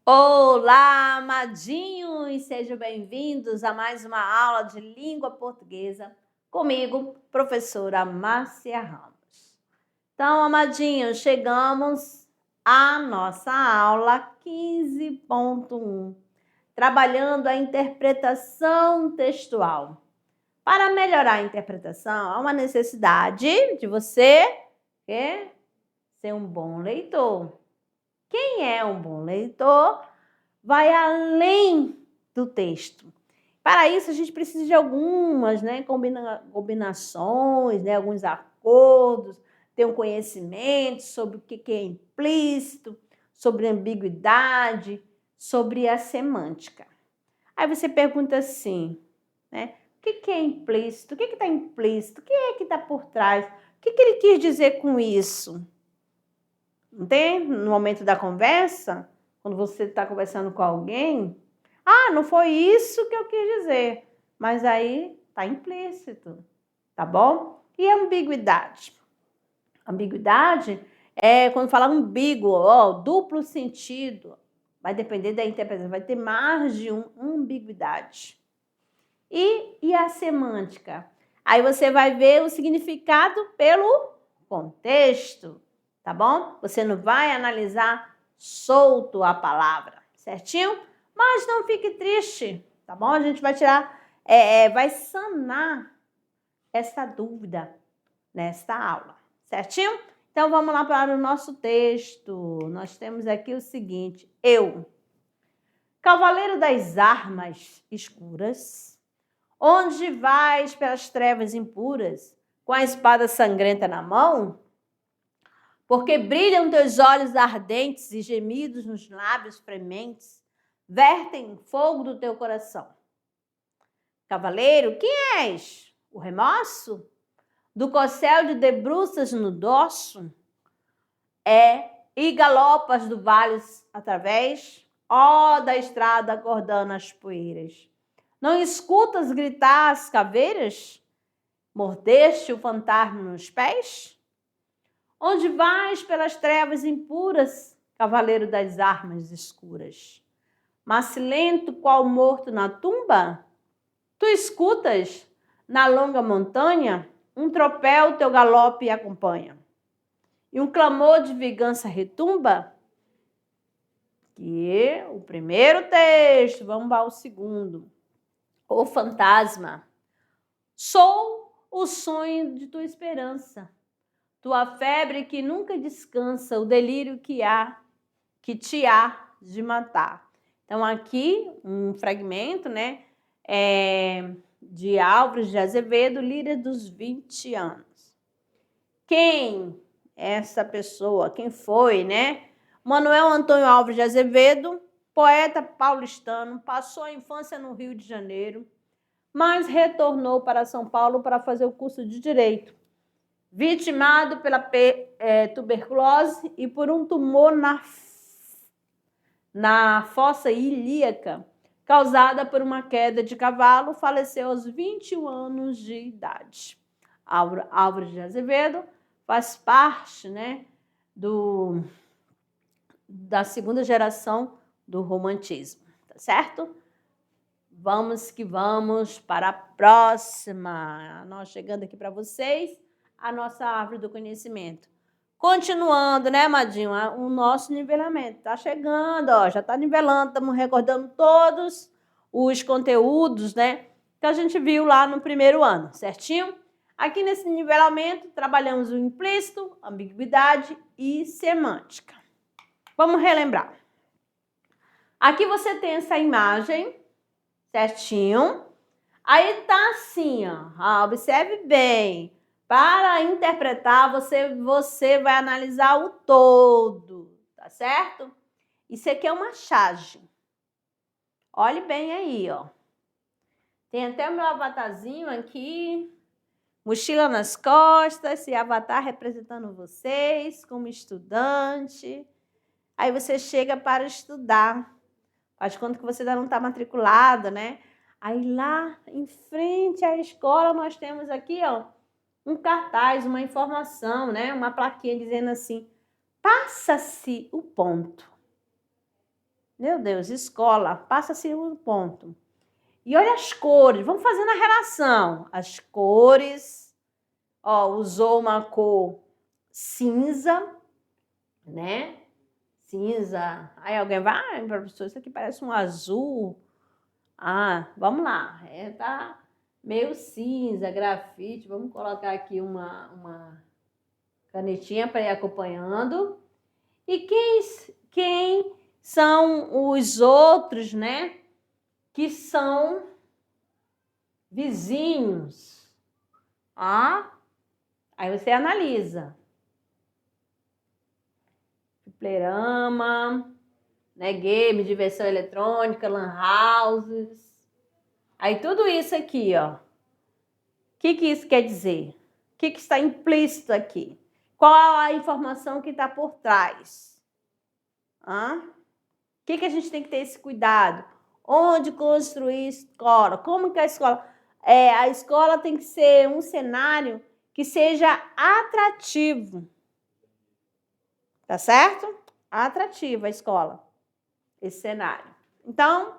Olá, amadinhos! Sejam bem-vindos a mais uma aula de língua portuguesa comigo, professora Márcia Ramos. Então, amadinhos, chegamos à nossa aula 15.1, trabalhando a interpretação textual. Para melhorar a interpretação, há uma necessidade de você ser um bom leitor. Quem é um bom leitor vai além do texto. Para isso, a gente precisa de algumas combinações, alguns acordos, ter um conhecimento sobre o que é implícito, sobre ambiguidade, sobre a semântica. Aí você pergunta assim, o que é implícito? O que está implícito? O que é que está por trás? O que ele quis dizer com isso? Não tem? No momento da conversa, quando você está conversando com alguém, não foi isso que eu quis dizer, mas aí está implícito, tá bom? E a ambiguidade? Ambiguidade é quando fala ambíguo, duplo sentido, vai depender da interpretação, vai ter mais de uma ambiguidade. E a semântica? Aí você vai ver o significado pelo contexto. Tá bom? Você não vai analisar solto a palavra, certinho? Mas não fique triste, tá bom? A gente vai tirar, vai sanar essa dúvida nesta aula, certinho? Então, vamos lá para o nosso texto. Nós temos aqui o seguinte: eu, cavaleiro das armas escuras, onde vais pelas trevas impuras, com a espada sangrenta na mão? Porque brilham teus olhos ardentes e gemidos nos lábios frementes vertem fogo do teu coração. Cavaleiro, quem és? O remorso? Do corcel de debruças no dorso? E galopas do vale através? Da estrada acordando as poeiras. Não escutas gritar as caveiras? Mordeste o fantasma nos pés? Onde vais pelas trevas impuras, cavaleiro das armas escuras? Macilento qual morto na tumba? Tu escutas, na longa montanha, um tropel teu galope acompanha. E um clamor de vingança retumba? Que o primeiro texto, vamos ao segundo. O fantasma. Sou o sonho de tua esperança. Tua febre que nunca descansa, o delírio que te há de matar. Então, aqui, um fragmento, de Álvares de Azevedo, Líder dos 20 anos. Quem é essa pessoa? Quem foi, Manuel Antônio Álvares de Azevedo, poeta paulistano, passou a infância no Rio de Janeiro, mas retornou para São Paulo para fazer o curso de Direito. Vitimado pela tuberculose e por um tumor na fossa ilíaca, causada por uma queda de cavalo, faleceu aos 21 anos de idade. Álvares de Azevedo faz parte, da segunda geração do romantismo, tá certo? Vamos que vamos para a próxima. Nós chegando aqui para vocês, a nossa árvore do conhecimento. Continuando, Amadinho? O nosso nivelamento está chegando, já está nivelando, estamos recordando todos os conteúdos, que a gente viu lá no primeiro ano, certinho? Aqui nesse nivelamento, trabalhamos o implícito, ambiguidade e semântica. Vamos relembrar. Aqui você tem essa imagem, certinho? Aí tá assim, observe bem. Para interpretar, você vai analisar o todo, tá certo? Isso aqui é uma charge. Olhe bem aí, Tem até o meu avatarzinho aqui, mochila nas costas, esse avatar representando vocês como estudante. Aí você chega para estudar. Faz conta que você ainda não está matriculado, Aí lá em frente à escola nós temos aqui, um cartaz, uma informação, uma plaquinha dizendo assim: passa-se o ponto. Meu Deus, escola, passa-se um ponto. E olha as cores, vamos fazendo a relação. As cores, ó, usou uma cor cinza, né? Cinza. Aí alguém vai, professor, isso aqui parece um azul. Ah, vamos lá. Tá meio cinza, grafite. Vamos colocar aqui uma canetinha para ir acompanhando. E quem são os outros, né? Que são vizinhos. Ah, aí você analisa. Fliperama, né? Game, diversão eletrônica, lan houses. Aí tudo isso aqui, ó. O que isso quer dizer? O que está implícito aqui? Qual a informação que está por trás? O que a gente tem que ter esse cuidado? Onde construir escola? Como que a escola... a escola tem que ser um cenário que seja atrativo. Tá certo? Atrativa a escola, esse cenário. Então,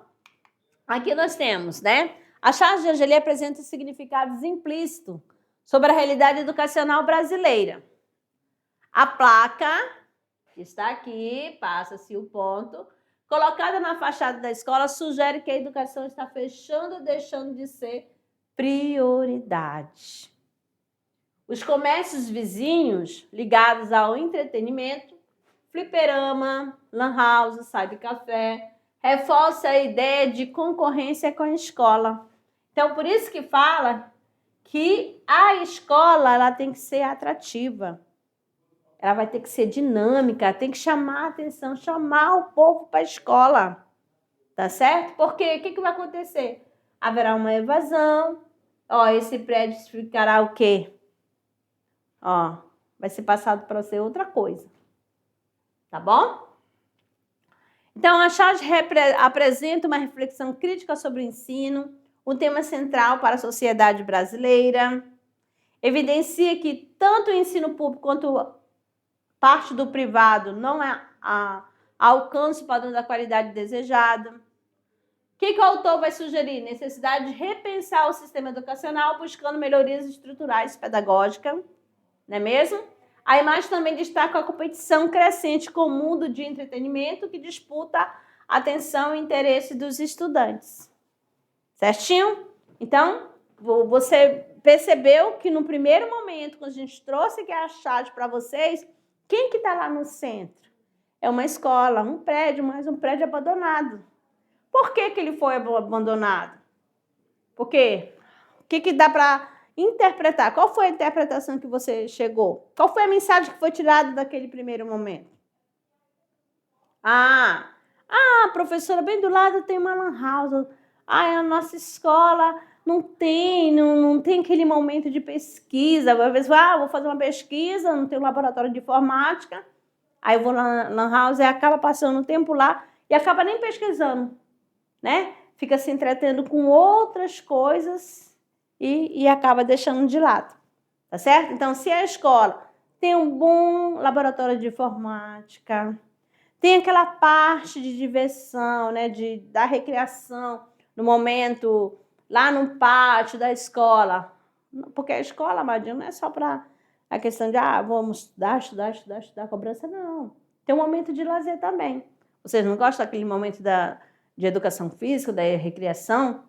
aqui nós temos, né? A charge de Angeli apresenta significados implícitos sobre a realidade educacional brasileira. A placa, que está aqui, passa-se o ponto, colocada na fachada da escola, sugere que a educação está fechando e deixando de ser prioridade. Os comércios vizinhos ligados ao entretenimento, fliperama, lan house, cybercafé, reforça a ideia de concorrência com a escola. Então, por isso que fala que a escola ela tem que ser atrativa. Ela vai ter que ser dinâmica, tem que chamar a atenção, chamar o povo para a escola. Tá certo? Porque o que vai acontecer? Haverá uma evasão. Ó, esse prédio ficará o quê? Ó, vai ser passado para ser outra coisa. Tá bom? Então, a charge apresenta uma reflexão crítica sobre o ensino, um tema central para a sociedade brasileira. Evidencia que tanto o ensino público quanto parte do privado não alcança o padrão da qualidade desejada. O que o autor vai sugerir? Necessidade de repensar o sistema educacional, buscando melhorias estruturais pedagógicas, não é mesmo? A imagem também destaca a competição crescente com o mundo de entretenimento que disputa a atenção e interesse dos estudantes. Certinho? Então, você percebeu que no primeiro momento, quando a gente trouxe aqui a charge para vocês, quem que está lá no centro? É uma escola, um prédio, mas um prédio abandonado. Por que ele foi abandonado? Porque o que dá para interpretar? Qual foi a interpretação que você chegou? Qual foi a mensagem que foi tirada daquele primeiro momento? Professora, bem do lado tem uma lan house. A nossa escola não tem aquele momento de pesquisa. Às vezes, vou fazer uma pesquisa, não tem um laboratório de informática. Aí eu vou na lan house e acaba passando o tempo lá e acaba nem pesquisando, né? Fica se entretendo com outras coisas e acaba deixando de lado, tá certo? Então, se a escola tem um bom laboratório de informática, tem aquela parte de diversão, né, da recreação, no momento, lá no pátio da escola, porque a escola, Amadinho, não é só para a questão de, vamos estudar, cobrança, não. Tem um momento de lazer também. Vocês não gostam daquele momento de educação física, da recreação?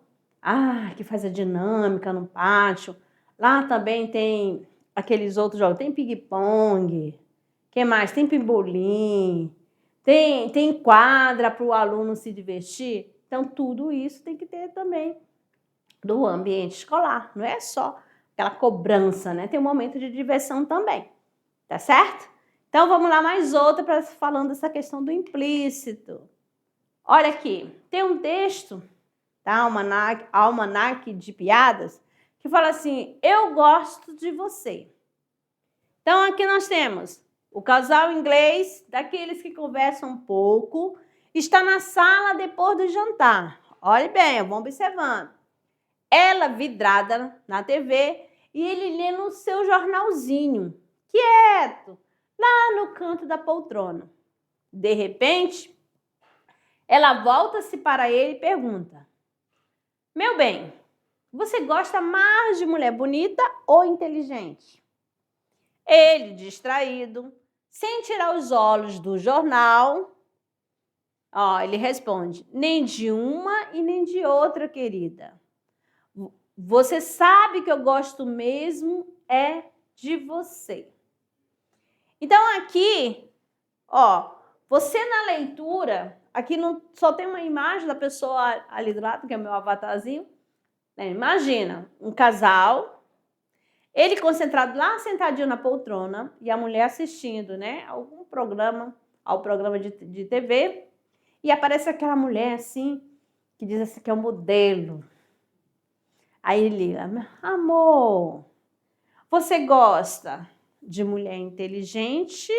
Que faz a dinâmica no pátio. Lá também tem aqueles outros jogos. Tem ping-pong. Que mais? Tem pimbolim. Tem quadra para o aluno se divertir. Então, tudo isso tem que ter também do ambiente escolar. Não é só aquela cobrança, né? Tem um momento de diversão também. Tá certo? Então, vamos lá, mais outra falando dessa questão do implícito. Olha aqui, tem um texto, tá? Almanaque de Piadas, que fala assim, eu gosto de você. Então, aqui nós temos o casal inglês, daqueles que conversam um pouco, está na sala depois do jantar. Olhe bem, vamos observando. Ela vidrada na TV e ele lê no seu jornalzinho, quieto, lá no canto da poltrona. De repente, Ela volta-se para ele e pergunta: meu bem, você gosta mais de mulher bonita ou inteligente? Ele, distraído, sem tirar os olhos do jornal, ele responde: nem de uma e nem de outra, querida. Você sabe que eu gosto mesmo é de você. Então aqui, você na leitura, aqui não, só tem uma imagem da pessoa ali do lado, que é o meu avatarzinho. Né? Imagina, um casal, ele concentrado lá, sentadinho na poltrona, e a mulher assistindo, né, algum programa, ao programa de TV, e aparece aquela mulher assim, que diz assim que é um modelo. Aí ele, amor, você gosta de mulher inteligente,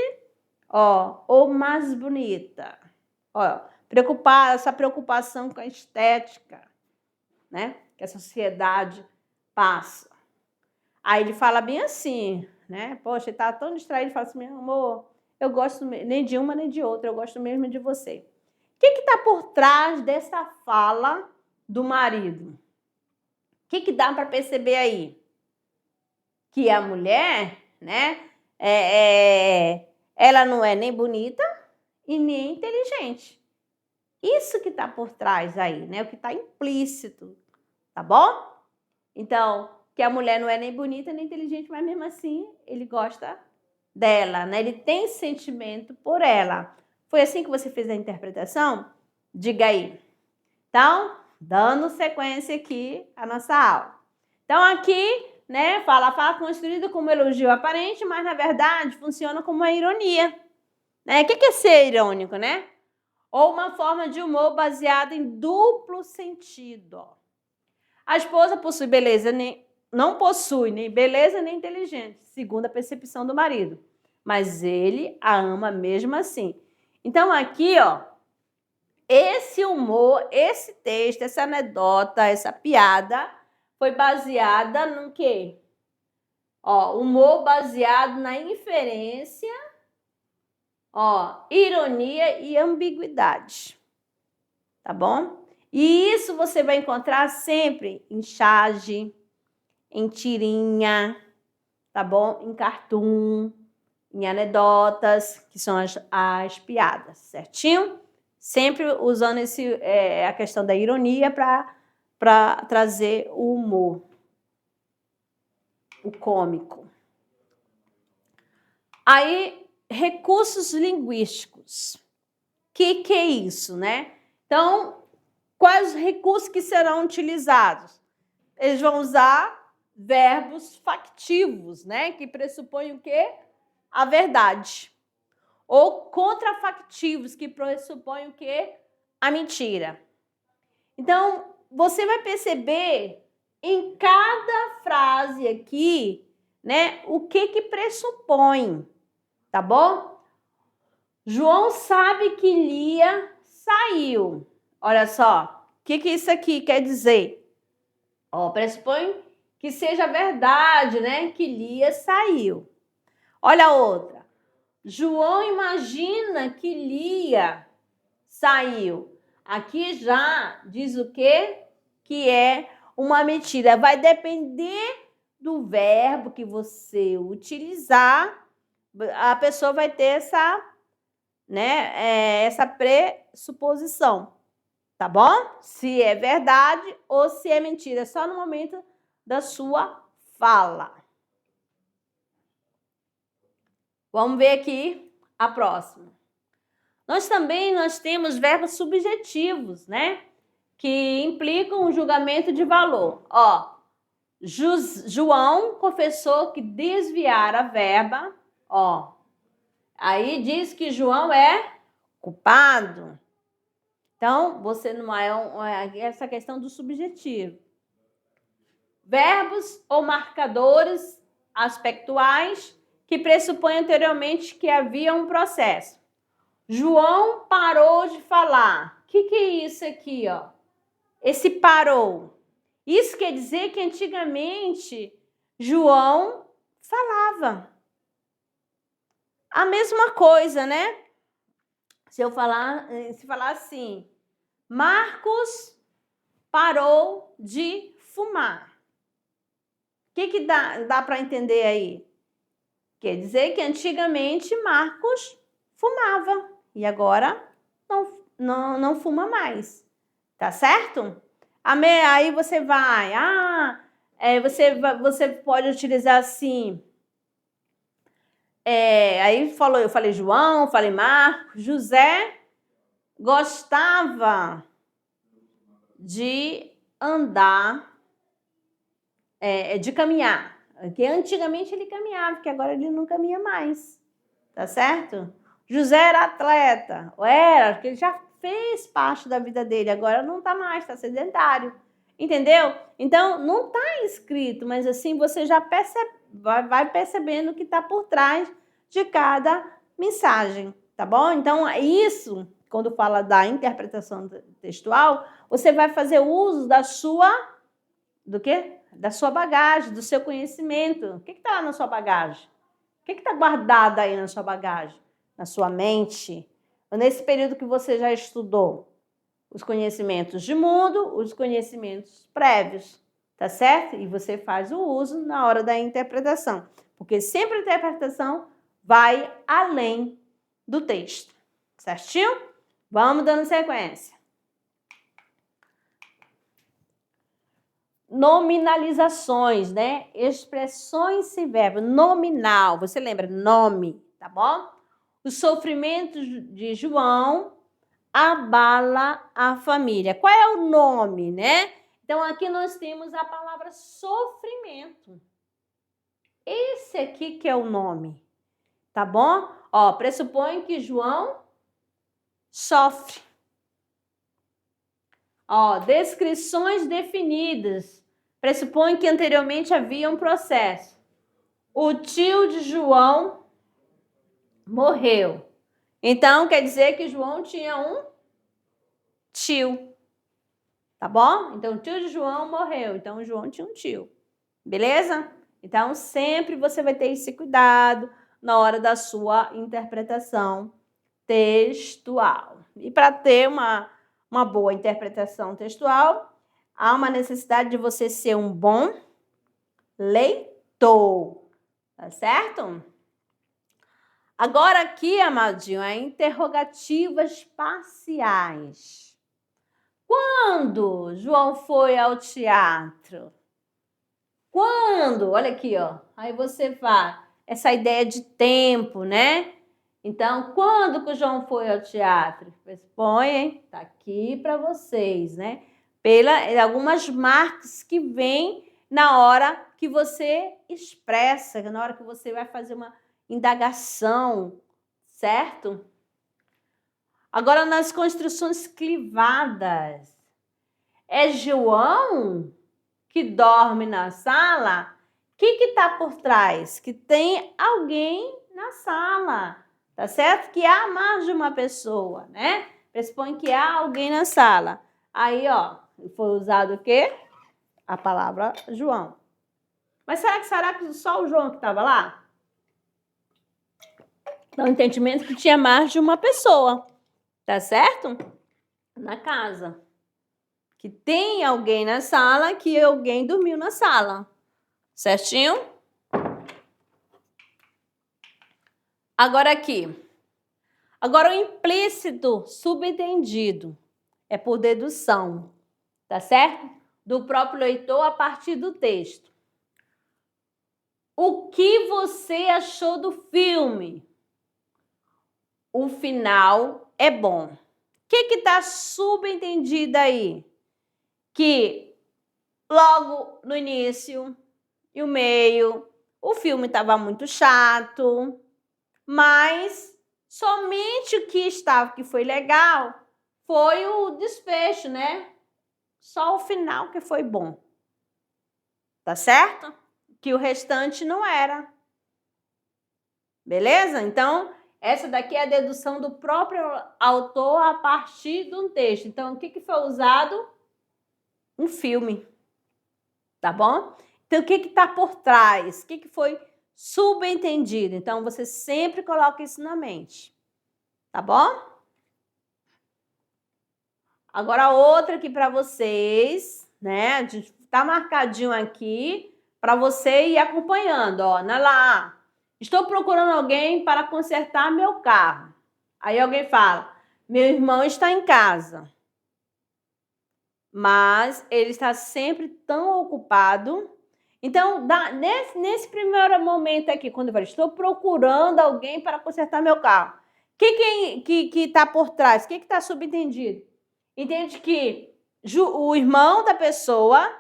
ou mais bonita? Essa preocupação com a estética, né, que a sociedade passa. Aí ele fala bem assim, né? Poxa, ele tá tão distraído, fala assim, meu amor, eu gosto nem de uma nem de outra, eu gosto mesmo de você. O que está por trás dessa fala do marido? O que dá para perceber aí? Que a mulher, né? Ela não é nem bonita e nem inteligente. Isso que está por trás aí, né? O que está implícito, tá bom? Então, que a mulher não é nem bonita nem inteligente, mas mesmo assim ele gosta dela, né? Ele tem sentimento por ela. Foi assim que você fez a interpretação? Diga aí. Então, dando sequência aqui à nossa aula. Então, aqui, né, fala construída como elogio aparente, mas na verdade funciona como uma ironia. Né? O que é ser irônico, né? Ou uma forma de humor baseada em duplo sentido. A esposa não possui nem beleza nem inteligência, segundo a percepção do marido. Mas ele a ama mesmo assim. Então, aqui, esse humor, esse texto, essa anedota, essa piada foi baseada no quê? Humor baseado na inferência, ironia e ambiguidade. Tá bom? E isso você vai encontrar sempre em charge, em tirinha, tá bom? Em cartoon, em anedotas, que são as piadas, certinho? Sempre usando a questão da ironia para trazer o humor, o cômico. Aí, recursos linguísticos. O que é isso, né? Então, quais recursos que serão utilizados? Eles vão usar verbos factivos, né? Que pressupõem o quê? A verdade. Ou contrafactivos, que pressupõem o quê? A mentira. Então, você vai perceber em cada frase aqui, né, o que pressupõe, tá bom? João sabe que Lia saiu. Olha só, o que isso aqui quer dizer? Pressupõe que seja verdade, né, que Lia saiu. Olha a outra. João imagina que Lia saiu. Aqui já diz o quê? Que é uma mentira. Vai depender do verbo que você utilizar, a pessoa vai ter essa pressuposição. Tá bom? Se é verdade ou se é mentira, só no momento da sua fala. Vamos ver aqui a próxima. Nós temos verbos subjetivos, né? Que implicam um julgamento de valor. João confessou que desviara a verba, aí diz que João é culpado. Então, você não é essa questão do subjetivo. Verbos ou marcadores aspectuais que pressupõem anteriormente que havia um processo. João parou de falar. O que é isso aqui, Esse parou. Isso quer dizer que antigamente João falava. A mesma coisa, né? Se falar assim, Marcos parou de fumar. O que dá para entender aí? Quer dizer que antigamente Marcos fumava e agora não fuma mais. Tá certo? Aí você vai, você pode utilizar assim. Aí eu falei João, falei Marcos, José gostava de andar, de caminhar. Porque antigamente ele caminhava, porque agora ele não caminha mais. Tá certo? José era atleta, porque ele já fez parte da vida dele, agora não tá mais, tá sedentário. Entendeu? Então, não tá escrito, mas assim você já vai percebendo o que tá por trás de cada mensagem, tá bom? Então, isso, quando fala da interpretação textual, você vai fazer uso do quê? Da sua bagagem, do seu conhecimento. O que está lá na sua bagagem? O que está guardado aí na sua bagagem? Na sua mente? Nesse período que você já estudou? Os conhecimentos de mundo, os conhecimentos prévios, tá certo? E você faz o uso na hora da interpretação. Porque sempre a interpretação vai além do texto. Certinho? Vamos dando sequência. Nominalizações, né? Expressões sem verbo. Nominal. Você lembra? Nome, tá bom? O sofrimento de João abala a família. Qual é o nome, né? Então, aqui nós temos a palavra sofrimento. Esse aqui que é o nome, tá bom? Ó, pressupõe que João sofre. Ó, descrições definidas. Pressupõe que anteriormente havia um processo. O tio de João morreu. Então, quer dizer que João tinha um tio. Tá bom? Então, o tio de João morreu. Então, João tinha um tio. Beleza? Então, sempre você vai ter esse cuidado na hora da sua interpretação textual. E para ter uma boa interpretação textual, há uma necessidade de você ser um bom leitor. Tá certo? Agora aqui, amadinho, é interrogativas parciais. Quando João foi ao teatro? Quando? Olha aqui, ó. Aí você vai. Essa ideia de tempo, né? Então, quando que o João foi ao teatro? Põe, hein? Tá aqui para vocês, né? Algumas marcas que vêm na hora que você expressa, na hora que você vai fazer uma indagação, certo? Agora, nas construções clivadas, é João que dorme na sala? O que está por trás? Que tem alguém na sala, tá certo? Que há mais de uma pessoa, né? Pressupõe que há alguém na sala. Aí, ó, foi usado o quê? A palavra João. Mas será que só o João que estava lá? Dá um entendimento que tinha mais de uma pessoa, tá certo? Na casa. Que tem alguém na sala, que alguém dormiu na sala. Certinho? Agora aqui. Agora o implícito subentendido é por dedução, tá certo? Do próprio leitor a partir do texto. O que você achou do filme? O final é bom. O que está subentendido aí? Que logo no início e o meio, o filme estava muito chato, mas somente o que foi legal foi o desfecho, né? Só o final que foi bom. Tá certo? Que o restante não era. Beleza? Então, essa daqui é a dedução do próprio autor a partir de um texto. Então, o que foi usado? Um filme. Tá bom? Então, o que está por trás? O que foi subentendido? Então, você sempre coloca isso na mente. Tá bom? Agora, outra aqui para vocês, né? A gente tá marcadinho aqui para você ir acompanhando, ó. Na lá, estou procurando alguém para consertar meu carro. Aí alguém fala, meu irmão está em casa, mas ele está sempre tão ocupado. Então, nesse primeiro momento aqui, quando eu falo, estou procurando alguém para consertar meu carro, o que está por trás? O que está subentendido? Entende que o irmão da pessoa,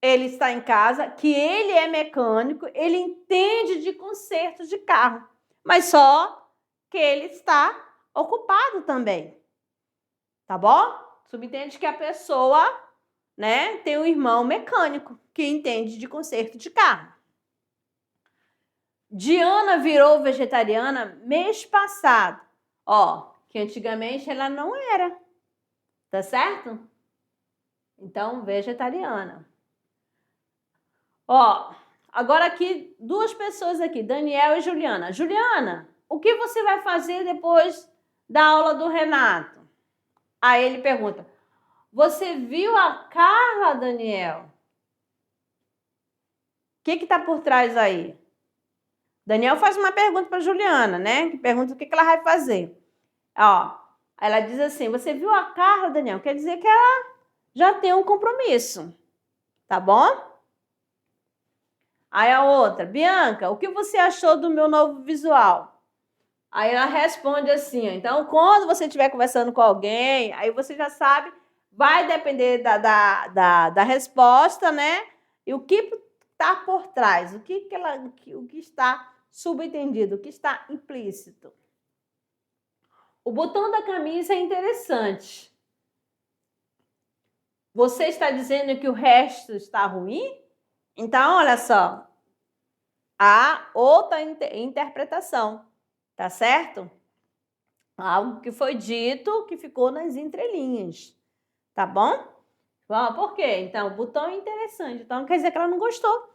ele está em casa, que ele é mecânico, ele entende de conserto de carro, mas só que ele está ocupado também, tá bom? Subentende que a pessoa, né, tem um irmão mecânico que entende de conserto de carro. Diana virou vegetariana mês passado. Ó, que antigamente ela não era. Tá certo? Então, vegetariana. Ó, agora aqui, duas pessoas aqui, Daniel e Juliana. Juliana, o que você vai fazer depois da aula do Renato? Aí ele pergunta, você viu a Carla, Daniel? O que tá por trás aí? Daniel faz uma pergunta para Juliana, né? Que pergunta o que ela vai fazer. Ó, ela diz assim, você viu a Carla, Daniel? Quer dizer que ela já tem um compromisso, tá bom? Aí a outra, Bianca, o que você achou do meu novo visual? Aí ela responde assim, ó, então quando você estiver conversando com alguém, aí você já sabe, vai depender da resposta, né? E o que está por trás, o que está subentendido, o que está implícito. O botão da camisa é interessante. Você está dizendo que o resto está ruim? Então, olha só, há outra interpretação, tá certo? Algo que foi dito que ficou nas entrelinhas, tá bom? Por quê? Então, o botão é interessante, então não quer dizer que ela não gostou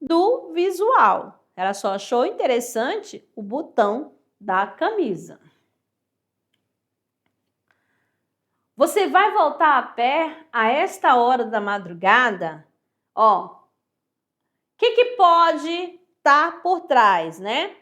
do visual. Ela só achou interessante o botão da camisa. Você vai voltar a pé a esta hora da madrugada? Ó, o que pode estar por trás, né?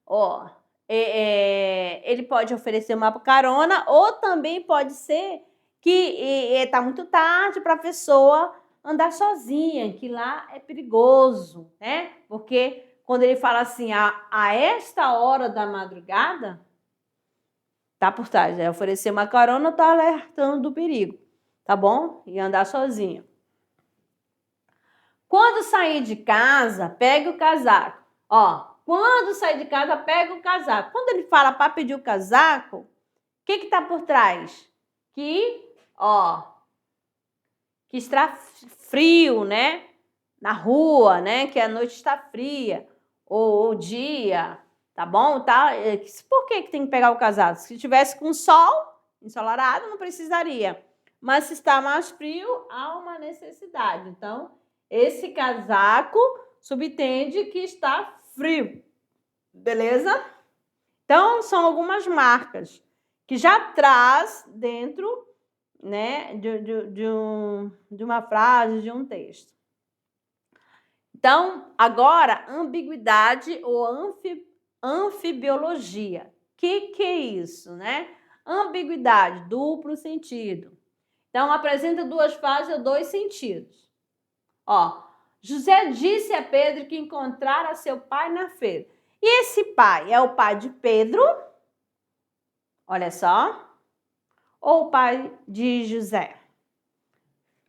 Ó, ele pode oferecer uma carona ou também pode ser que está muito tarde para a pessoa andar sozinha, que lá é perigoso, né? Porque quando ele fala assim, a esta hora da madrugada, tá por trás, é oferecer uma carona, tá alertando do perigo, tá bom? E andar sozinho. Quando sair de casa, pegue o casaco. Ó, quando sair de casa, pega o casaco. Quando ele fala para pedir o casaco, o que tá por trás? Que está frio, né? Na rua, né? Que a noite está fria. Ou o dia, tá bom? Tá? Por que tem que pegar o casaco? Se tivesse com sol, ensolarado, não precisaria. Mas se está mais frio, há uma necessidade. Então, esse casaco subtende que está frio. Beleza? Então, são algumas marcas que já traz dentro, né, de uma frase, de um texto. Então, agora, ambiguidade ou anfibiologia. Que é isso, né? Ambiguidade, duplo sentido. Então, apresenta duas frases ou dois sentidos. Ó, José disse a Pedro que encontrara seu pai na feira. E esse pai é o pai de Pedro? Olha só. Ou o pai de José?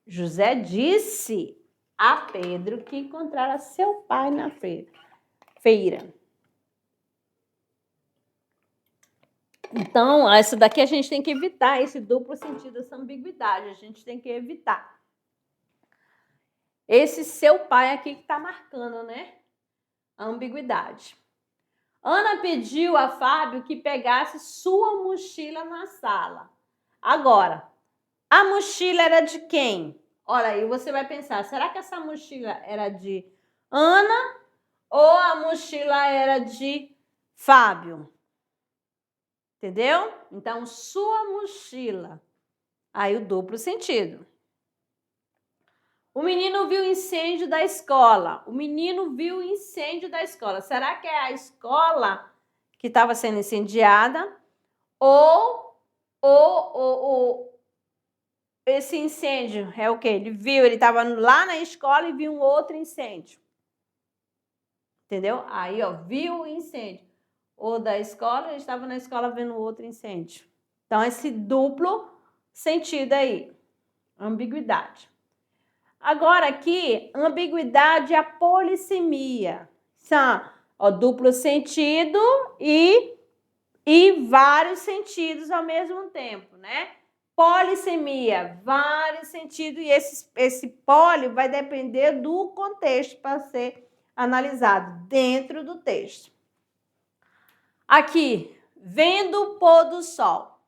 José disse a Pedro que encontrara seu pai na feira. Então, essa daqui a gente tem que evitar, esse duplo sentido, essa ambiguidade, a gente tem que evitar. Esse seu pai aqui que está marcando, né? A ambiguidade. Ana pediu a Fábio que pegasse sua mochila na sala. Agora, a mochila era de quem? Olha aí, você vai pensar, será que essa mochila era de Ana ou a mochila era de Fábio? Entendeu? Então, sua mochila. Aí o duplo sentido. O menino viu o incêndio da escola. O menino viu o incêndio da escola. Será que é a escola que estava sendo incendiada? Ou esse incêndio é o quê? Ele viu, ele estava lá na escola e viu um outro incêndio. Entendeu? Aí, ó, viu o incêndio. Ou da escola, ele estava na escola vendo outro incêndio. Então, esse duplo sentido aí. Ambiguidade. Agora aqui, ambiguidade é a polissemia. São, ó, duplo sentido e vários sentidos ao mesmo tempo, né? Polissemia, vários sentidos, e esse poli vai depender do contexto para ser analisado dentro do texto. Aqui, vendo o pôr do sol.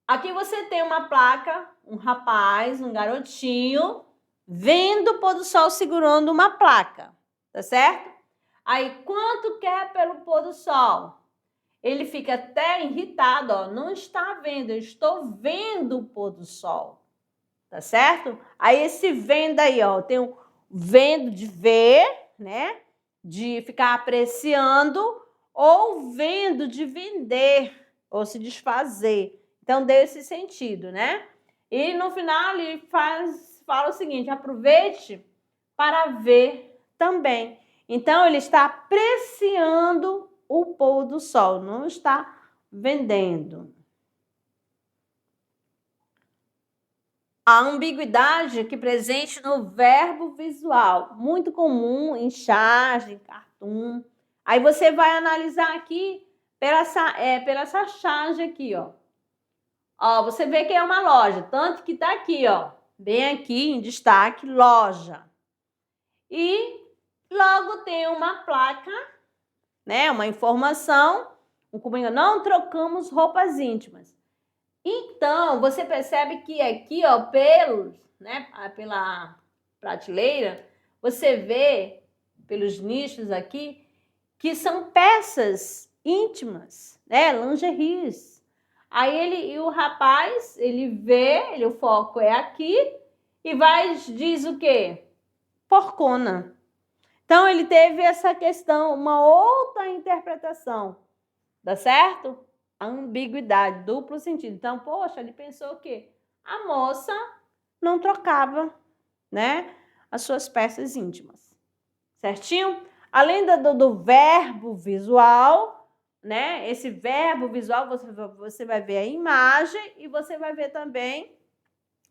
Aqui você tem uma placa, um rapaz, um garotinho, vendo o pôr do sol segurando uma placa, tá certo? Aí, quanto quer pelo pôr do sol? Ele fica até irritado, ó, não está vendo, eu estou vendo o pôr do sol, tá certo? Aí, esse vendo aí, ó, tem o vendo de ver, né? De ficar apreciando, ou vendo de vender, ou se desfazer. Então, deu esse sentido, né? E no final ele fala o seguinte: aproveite para ver também. Então, ele está apreciando o pôr do sol, não está vendendo. A ambiguidade aqui presente no verbo visual, muito comum em charge, cartoon. Aí você vai analisar aqui pela essa charge aqui, ó. Ó, você vê que é uma loja, tanto que tá aqui, ó, bem aqui em destaque, loja. E logo tem uma placa, né, uma informação, não trocamos roupas íntimas. Então, você percebe que aqui, ó, pela prateleira, você vê pelos nichos aqui que são peças íntimas, né, lingeries. Aí o rapaz, ele vê, o foco é aqui e diz o quê? Porcona. Então, ele teve essa questão, uma outra interpretação, tá certo? A ambiguidade, duplo sentido. Então, poxa, ele pensou o quê? A moça não trocava, né, as suas peças íntimas. Certinho? Além do verbo visual, né? Esse verbo visual, você vai ver a imagem e você vai ver também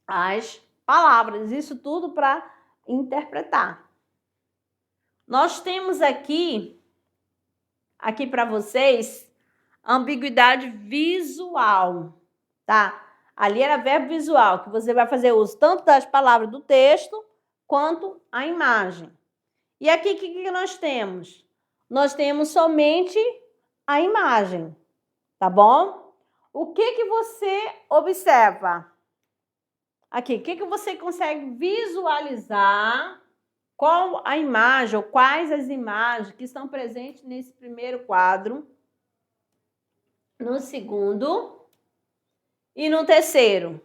as palavras. Isso tudo para interpretar. Nós temos aqui para vocês, ambiguidade visual, tá? Ali era verbo visual, que você vai fazer uso tanto das palavras do texto quanto a imagem. E aqui, o que nós temos? Nós temos somente a imagem, tá bom? O que você observa? Aqui, o que você consegue visualizar? Qual a imagem, ou quais as imagens que estão presentes nesse primeiro quadro, no segundo e no terceiro?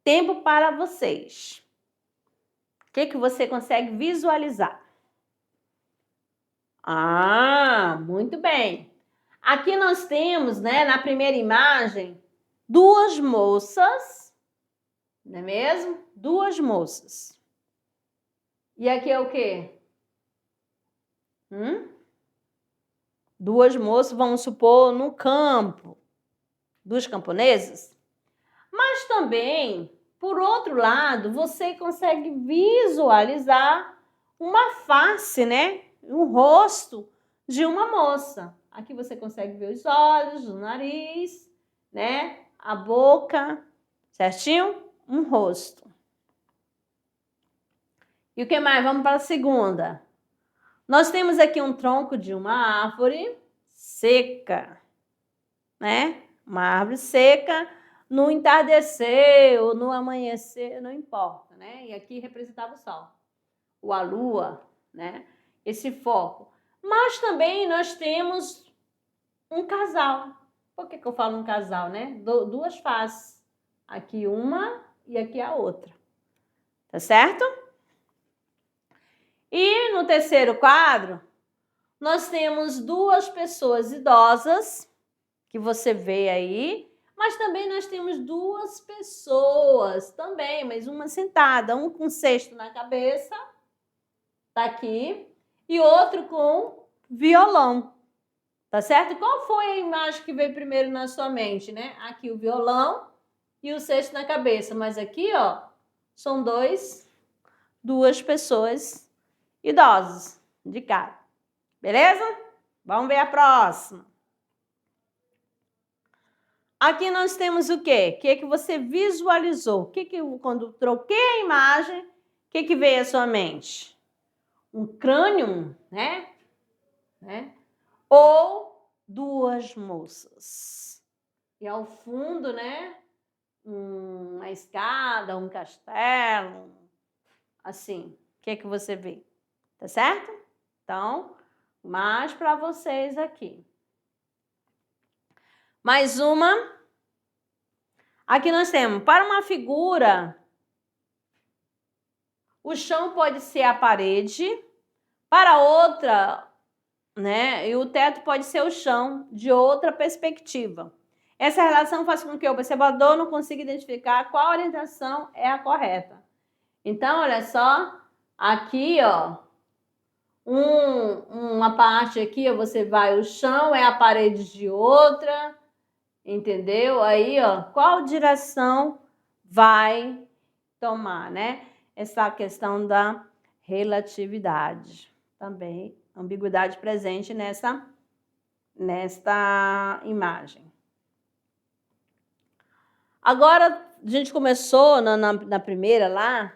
Tempo para vocês. O que você consegue visualizar? Ah, muito bem. Aqui nós temos, né, na primeira imagem, duas moças, não é mesmo? Duas moças. E aqui é o quê? Duas moças, vamos supor, no campo. Duas camponesas. Mas também, por outro lado, você consegue visualizar uma face, né? Um rosto de uma moça. Aqui você consegue ver os olhos, o nariz, né? A boca, certinho? Um rosto. E o que mais? Vamos para a segunda. Nós temos aqui um tronco de uma árvore seca, né? Uma árvore seca no entardecer ou no amanhecer, não importa, né? E aqui representava o sol, ou a lua, né? Esse foco. Mas também nós temos um casal. Por que eu falo um casal, né? Duas faces. Aqui uma e aqui a outra. Tá certo? E no terceiro quadro, nós temos duas pessoas idosas, que você vê aí, mas também nós temos duas pessoas também, mas uma sentada, um com cesto na cabeça, tá aqui, e outro com violão, tá certo? Qual foi a imagem que veio primeiro na sua mente, né? Aqui o violão e o cesto na cabeça, mas aqui, ó, são duas pessoas idosas de cara, beleza? Vamos ver a próxima. Aqui nós temos o quê? O que você visualizou? Quando troquei a imagem, o que veio à sua mente? Um crânio, né? Ou duas moças. E ao fundo, né? Uma escada, um castelo, assim. O que você vê? Tá certo? Então, mais para vocês aqui. Mais uma. Aqui nós temos, para uma figura, o chão pode ser a parede, para outra, né? E o teto pode ser o chão de outra perspectiva. Essa relação faz com que o observador não consiga identificar qual orientação é a correta. Então, olha só, aqui, ó, uma parte aqui, ó, você vai, o chão é a parede de outra, entendeu? Aí, ó, qual direção vai tomar, né? Essa questão da relatividade. Também, ambiguidade presente nesta imagem. Agora, a gente começou na primeira lá,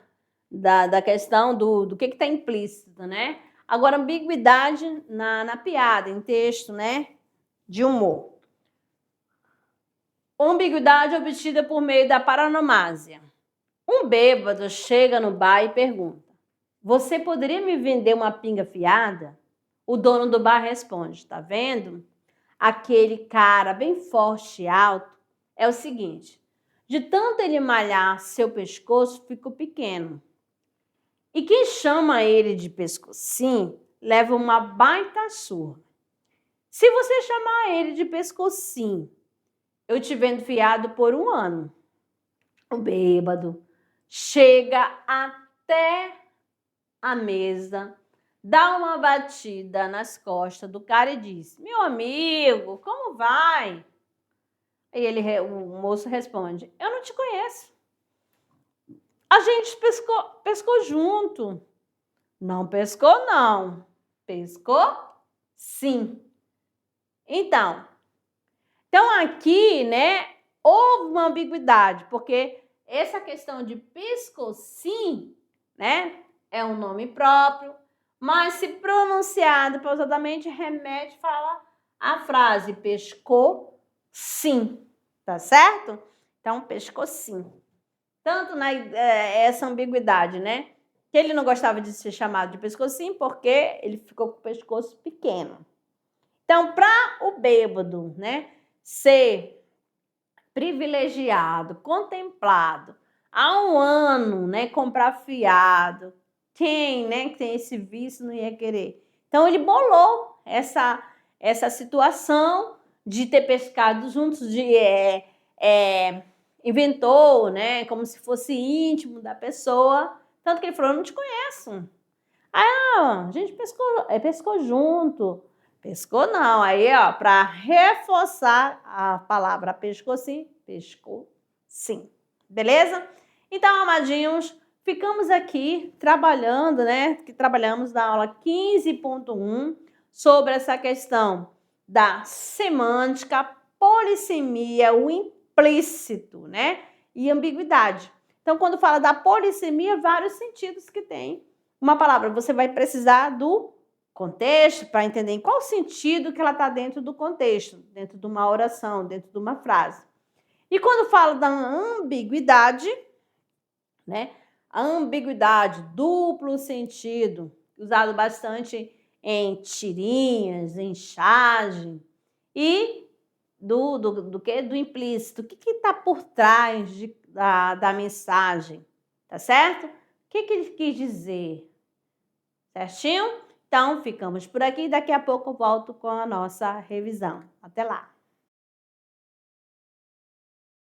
da questão do que está implícito, né? Agora, ambiguidade na piada, em texto, né? De humor. Ambiguidade obtida por meio da paronomásia. Um bêbado chega no bar e pergunta: você poderia me vender uma pinga fiada? O dono do bar responde: tá vendo? Aquele cara bem forte e alto é o seguinte: de tanto ele malhar, seu pescoço ficou pequeno. E quem chama ele de pescocinho leva uma baita surra. Se você chamar ele de pescocinho, eu te vendo fiado por 1 ano. O bêbado chega até a mesa, dá uma batida nas costas do cara e diz: meu amigo, como vai? E o moço responde: eu não te conheço. A gente pescou junto. Não pescou, não. Pescou, sim. Então aqui, né, houve uma ambiguidade, porque essa questão de pescocinho, né, é um nome próprio, mas se pronunciado pausadamente remete, fala a frase pescou sim, tá certo? Então, pescou sim. Tanto essa ambiguidade, né? Que ele não gostava de ser chamado de pescocinho porque ele ficou com o pescoço pequeno. Então, para o bêbado, né, ser privilegiado, contemplado, há 1 ano, né, comprar fiado, quem, né, que tem esse vício não ia querer. Então, ele bolou essa situação de ter pescado juntos, inventou, né, como se fosse íntimo da pessoa, tanto que ele falou: eu não te conheço. A gente pescou junto. Pescou não. Aí, ó, para reforçar a palavra pescou sim. Beleza? Então, amadinhos, ficamos aqui trabalhando, né? Que trabalhamos na aula 15.1 sobre essa questão da semântica, polissemia, o implícito, né? E ambiguidade. Então, quando fala da polissemia, vários sentidos que tem uma palavra. Você vai precisar do contexto para entender em qual sentido que ela está dentro do contexto, dentro de uma oração, dentro de uma frase. E quando fala da ambiguidade, né? A ambiguidade, duplo sentido, usado bastante em tirinhas, em charge, e do implícito. O que está por trás da mensagem, tá certo? O que ele quis dizer? Certinho? Então, ficamos por aqui. Daqui a pouco eu volto com a nossa revisão. Até lá!